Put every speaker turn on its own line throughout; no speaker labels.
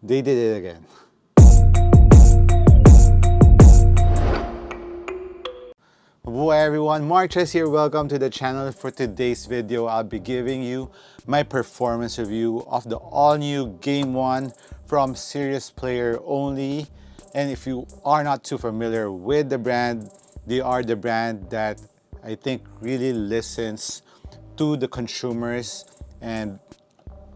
They did it again. Hello everyone, MARKCHES here. Welcome to the channel. For today's video, I'll be giving you my performance review of the all-new Game 1 from Serious Player Only. And if you are not too familiar with the brand, they are the brand that I think really listens to the consumers. And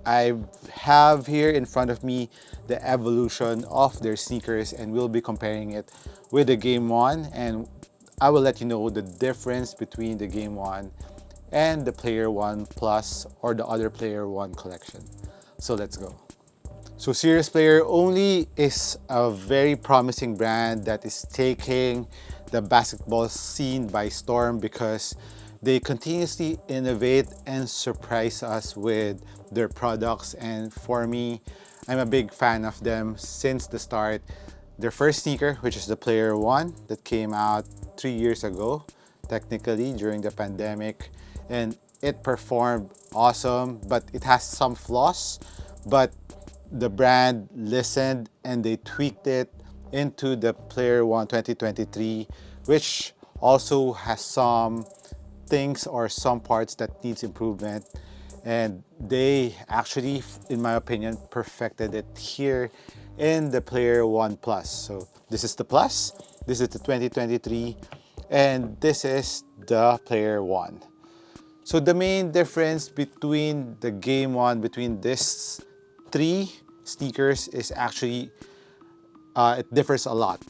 I have here in front of me the evolution of their sneakers, and we'll be comparing it with the Game 1, and I will let you know the difference between the Game 1 and the Player 1 Plus or the other Player 1 collection. So let's go. So Serious Player Only is a very promising brand that is taking the basketball scene by storm because they continuously innovate and surprise us with their products. And for me, I'm a big fan of them since the start. Their first sneaker, which is the Player 1 that came out 3 years ago, technically during the pandemic, and it performed awesome, but it has some flaws. But the brand listened and they tweaked it into the Player 1 2023, which also has some things or some parts that needs improvement, and they actually, in my opinion, perfected it here in the Player 1 Plus. So this is the Plus, this is the 2023, and this is the Player 1. So the main difference between the Game 1, between these three sneakers, is actually it differs a lot.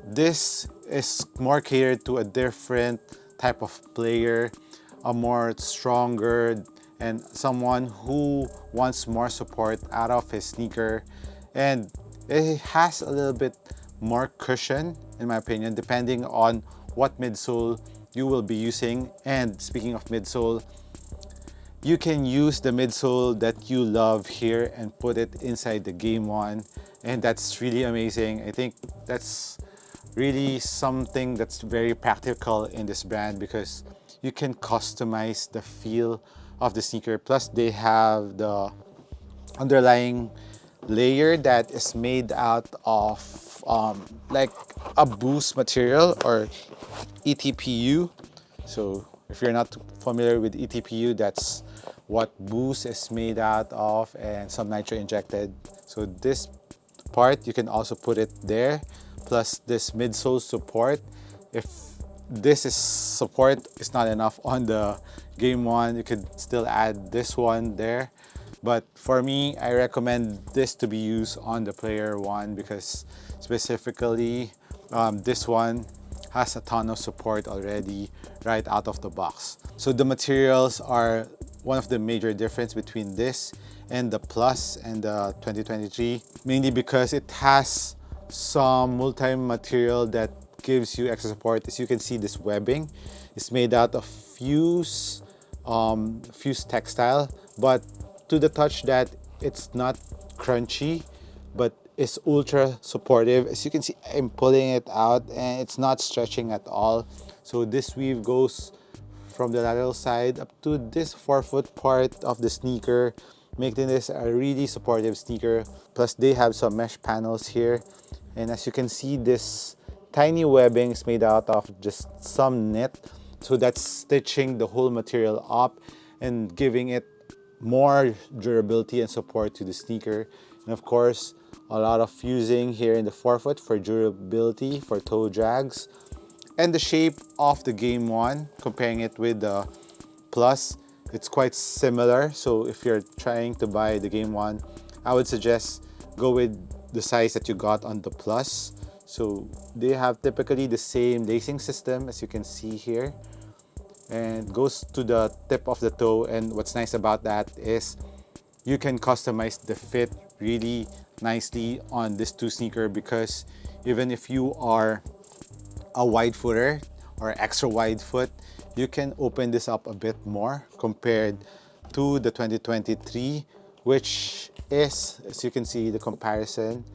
This is more catered to a different type of player, a more stronger and someone who wants more support out of his sneaker, and it has a little bit more cushion, in my opinion, depending on what midsole you will be using. And speaking of midsole, you can use the midsole that you love here and put it inside the Game 1, and that's really amazing. I think that's really something that's very practical in this brand because you can customize the feel of the sneaker. Plus they have the underlying layer that is made out of like a boost material or ETPU. So if you're not familiar with ETPU, that's what boost is made out of, and some nitro injected. So this part, you can also put it there, plus this midsole support. If this is support is not enough on the Game 1, you could still add this one there. But for me, I recommend this to be used on the Player 1 because specifically this one has a ton of support already right out of the box. So the materials are one of the major difference between this and the Plus and the 2023, mainly because it has some multi-material that gives you extra support. As you can see, this webbing is made out of fuse textile, but to the touch that it's not crunchy, but it's ultra supportive. As you can see, I'm pulling it out and it's not stretching at all. So this weave goes from the lateral side up to this forefoot part of the sneaker, making this a really supportive sneaker. Plus they have some mesh panels here, and as you can see, this tiny webbing is made out of just some knit, so that's stitching the whole material up and giving it more durability and support to the sneaker. And of course, a lot of fusing here in the forefoot for durability, for toe drags. And the shape of the Game 1, comparing it with the Plus, it's quite similar. So if you're trying to buy the Game 1, I would suggest go with the size that you got on the Plus. So they have typically the same lacing system, as you can see here, and goes to the tip of the toe. And what's nice about that is you can customize the fit really nicely on this two sneaker, because even if you are a wide footer or extra wide foot, you can open this up a bit more compared to the 2023, which is, as you can see, the comparison,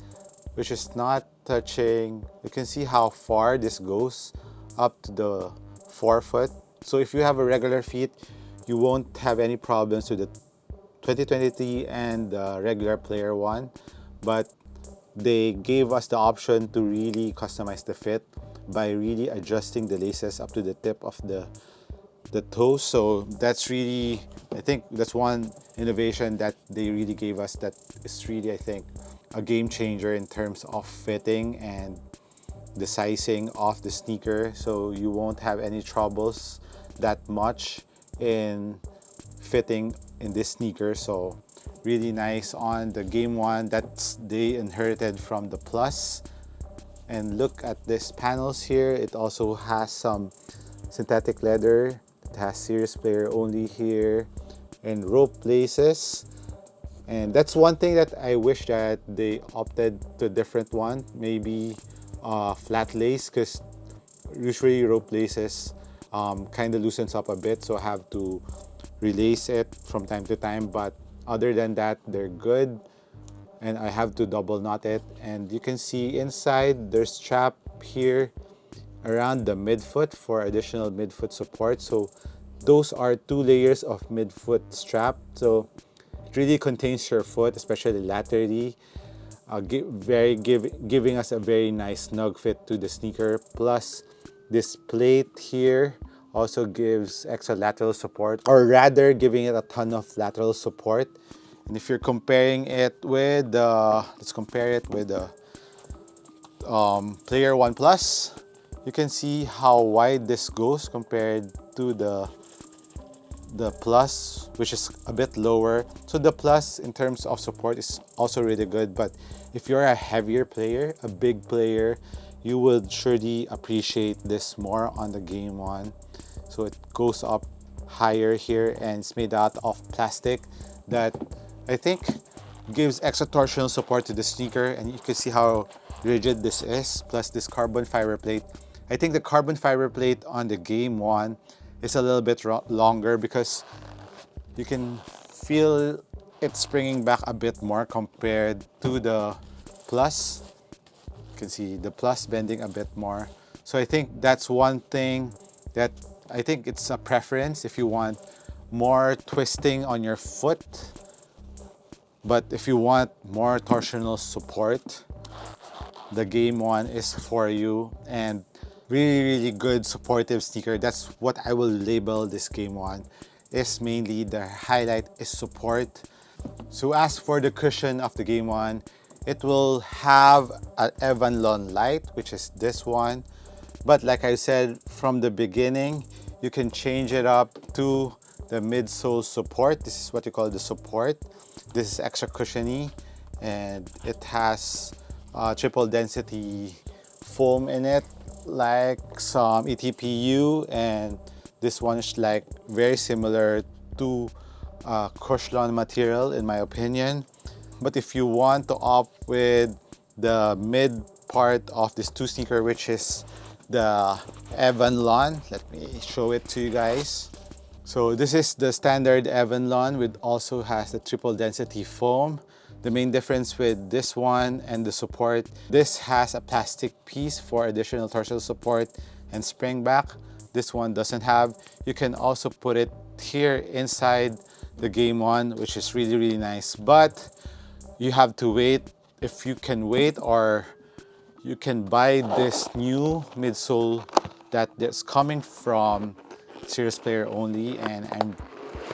which is not touching. You can see how far this goes up to the forefoot. So if you have a regular feet, you won't have any problems with the 2023 and the regular Player 1. But they gave us the option to really customize the fit by really adjusting the laces up to the tip of the toe. So that's really, I think that's one innovation that they really gave us that is really, I think, a game changer in terms of fitting and the sizing of the sneaker. So you won't have any troubles that much in fitting in this sneaker. So really nice on the Game 1 that they inherited from the Plus. And look at this panels here. It also has some synthetic leather. It has serious player only here and rope laces. And that's one thing that I wish that they opted to a different one, maybe flat lace, because usually rope laces kind of loosens up a bit, so I have to relace it from time to time. But other than that, they're good, and I have to double knot it. And you can see inside there's strap here around the midfoot for additional midfoot support. So those are 2 layers of midfoot strap, so it really contains your foot, especially laterally, giving us a very nice snug fit to the sneaker. Plus this plate here also gives extra lateral support, or rather giving it a ton of lateral support. And if you're comparing it with the, let's compare it with the Player 1 Plus, you can see how wide this goes compared to the Plus, which is a bit lower. So the Plus in terms of support is also really good, but if you're a heavier player, a big player, you would surely appreciate this more on the Game 1. So it goes up higher here, and it's made out of plastic that I think gives extra torsional support to the sneaker. And you can see how rigid this is, plus this carbon fiber plate. I think the carbon fiber plate on the Game 1 is a little bit longer because you can feel it springing back a bit more compared to the Plus. You can see the Plus bending a bit more. So I think that's one thing that I think it's a preference if you want more twisting on your foot. But if you want more torsional support, the Game 1 is for you. And really good supportive sneaker. That's what I will label this Game 1. Is mainly the highlight is support. So as for the cushion of the Game 1, it will have an Evan Lon Light, which is this one. But like I said from the beginning, you can change it up to the midsole support. This is what you call the support. This is extra cushiony, and it has triple density foam in it, like some ETPU, and this one is like very similar to Cushlon material in my opinion. But if you want to opt with the mid part of this two sneaker, which is the Evan Lon, let me show it to you guys. So this is the standard Evan Lon, which also has the triple density foam. The main difference with this one and the support, this has a plastic piece for additional torsional support and spring back. This one doesn't have. You can also put it here inside the Game 1, which is really nice. But you have to wait. If you can wait, or you can buy this new midsole that's coming from Serious Player Only, and I'm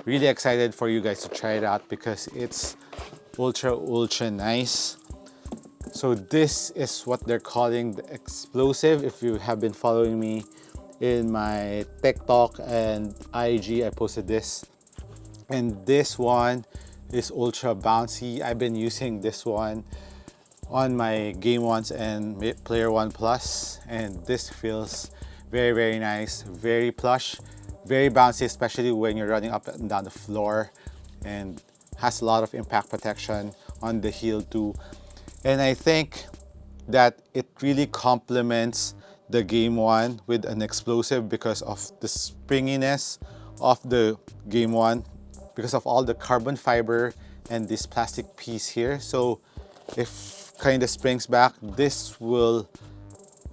really excited for you guys to try it out because it's ultra nice. So this is what they're calling the explosive. If you have been following me in my TikTok and IG, I posted this, and this one is ultra bouncy. I've been using this one on my Game 1s and Player 1 Plus, and this feels very nice, very plush, very bouncy, especially when you're running up and down the floor, and has a lot of impact protection on the heel too. And I think that it really complements the Game 1 with an explosive because of the springiness of the Game 1, because of all the carbon fiber and this plastic piece here. So if kind of springs back, this will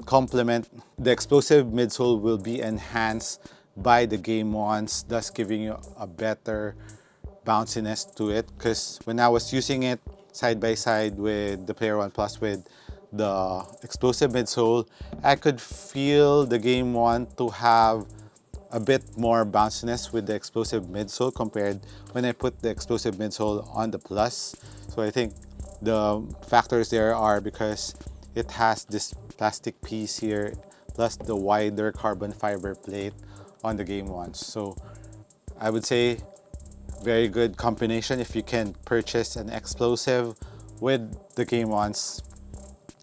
complement the explosive midsole, will be enhanced by the Game 1s, thus giving you a better bounciness to it. Because when I was using it side by side with the Player 1 Plus with the explosive midsole, I could feel the Game 1 to have a bit more bounciness with the explosive midsole compared when I put the explosive midsole on the Plus. So I think the factors there are because it has this plastic piece here plus the wider carbon fiber plate on the Game 1. So I would say very good combination. If you can purchase an explosive with the Game 1s,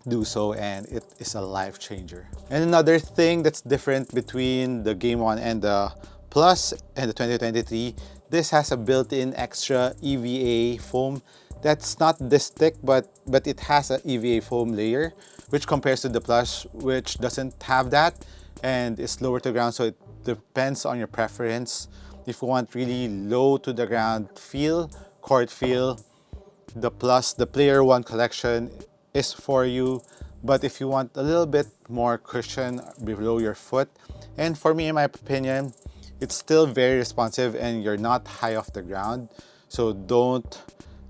do so, and it is a life changer. And another thing that's different between the Game 1 and the Plus and the 2023, this has a built-in extra EVA foam that's not this thick, but it has an EVA foam layer, which compares to the Plus, which doesn't have that and is lower to the ground. So it depends on your preference. If you want really low to the ground feel, court feel, the Plus, the Player 1 collection is for you. But if you want a little bit more cushion below your foot, and for me, in my opinion, it's still very responsive and you're not high off the ground. So don't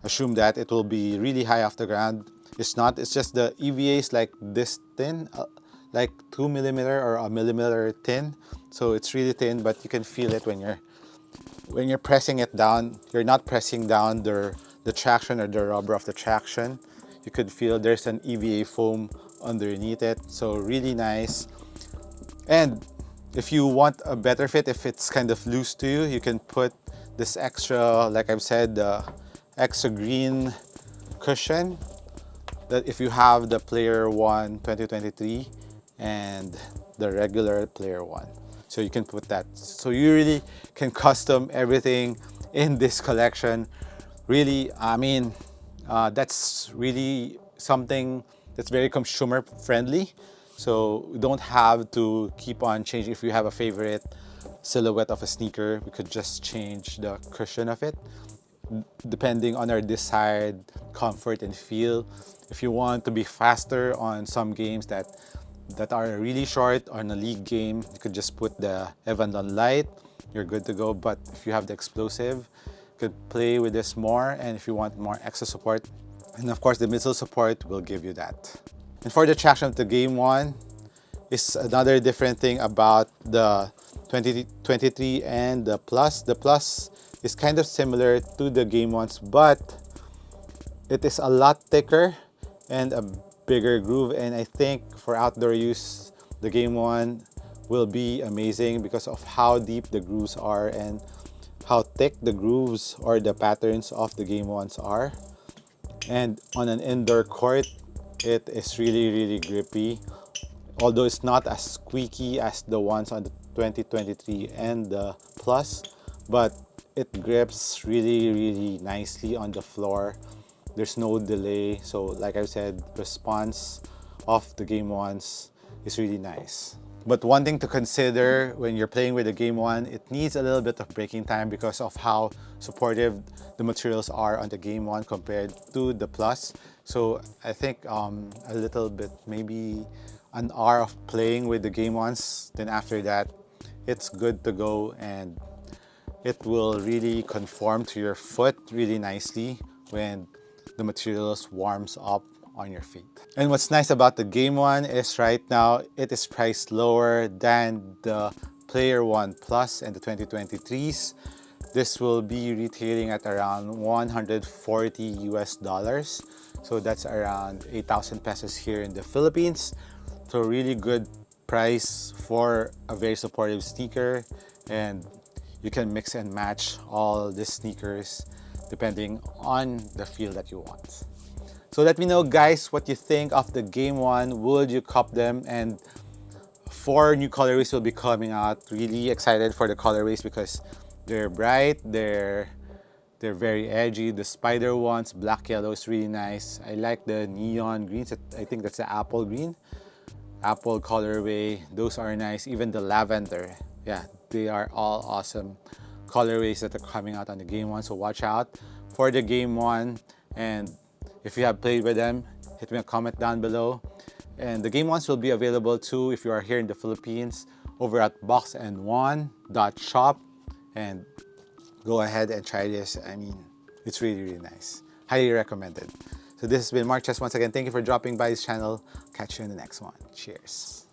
assume that it will be really high off the ground. It's not. It's just the EVA is like this thin, like 2mm or a millimeter thin. So it's really thin, but you can feel it when you're pressing it down. You're not pressing down the traction or the rubber of the traction. You could feel there's an EVA foam underneath it. So really nice. And if you want a better fit, if it's kind of loose to you, you can put this extra, like I've said, the extra green cushion that if you have the Player 1 2023 and the regular Player 1. So you can put that. So you really can custom everything in this collection. Really, I mean, that's really something that's very consumer friendly. So you don't have to keep on changing. If you have a favorite silhouette of a sneaker, we could just change the cushion of it depending on our desired comfort and feel. If you want to be faster on some games that are really short on a league game, you could just put the Evan Light. You're good to go. But if you have the explosive, you could play with this more. And if you want more extra support, and of course the midsole support will give you that. And for the traction of the Game 1 is another different thing about the 2023 and the Plus. The Plus is kind of similar to the Game 1s, but it is a lot thicker and a bigger groove. And I think for outdoor use, the Game 1 will be amazing because of how deep the grooves are and how thick the grooves or the patterns of the Game 1s are. And on an indoor court, it is really, really grippy. Although it's not as squeaky as the ones on the 2023 and the Plus, but it grips really, really nicely on the floor. There's no delay. So like I said, response of the Game 1s is really nice. But one thing to consider when you're playing with the Game 1, it needs a little bit of breaking time because of how supportive the materials are on the Game 1 compared to the Plus. So I think a little bit, maybe an hour of playing with the Game 1s, then after that, it's good to go and it will really conform to your foot really nicely when the materials warms up on your feet. And what's nice about the Game 1 is right now it is priced lower than the Player 1 Plus and the 2023s. This will be retailing at around 140 US dollars. So that's around 8,000 pesos here in the Philippines. So really good price for a very supportive sneaker, and you can mix and match all the sneakers depending on the feel that you want. So let me know, guys, what you think of the Game 1. Would you cop them? And 4 new colorways will be coming out. Really excited for the colorways because they're bright, they're very edgy. The spider ones, black yellow, is really nice. I like the neon greens. I think that's the apple green, apple colorway. Those are nice. Even the lavender, yeah, they are all awesome colorways that are coming out on the Game 1. So watch out for the Game 1. And if you have played with them, hit me a comment down below. And the Game 1s will be available too if you are here in the Philippines over at boxand1.shop. And go ahead and try this. I mean, it's really, really nice. Highly recommended. So this has been MARKCHES once again. Thank you for dropping by this channel. Catch you in the next one. Cheers.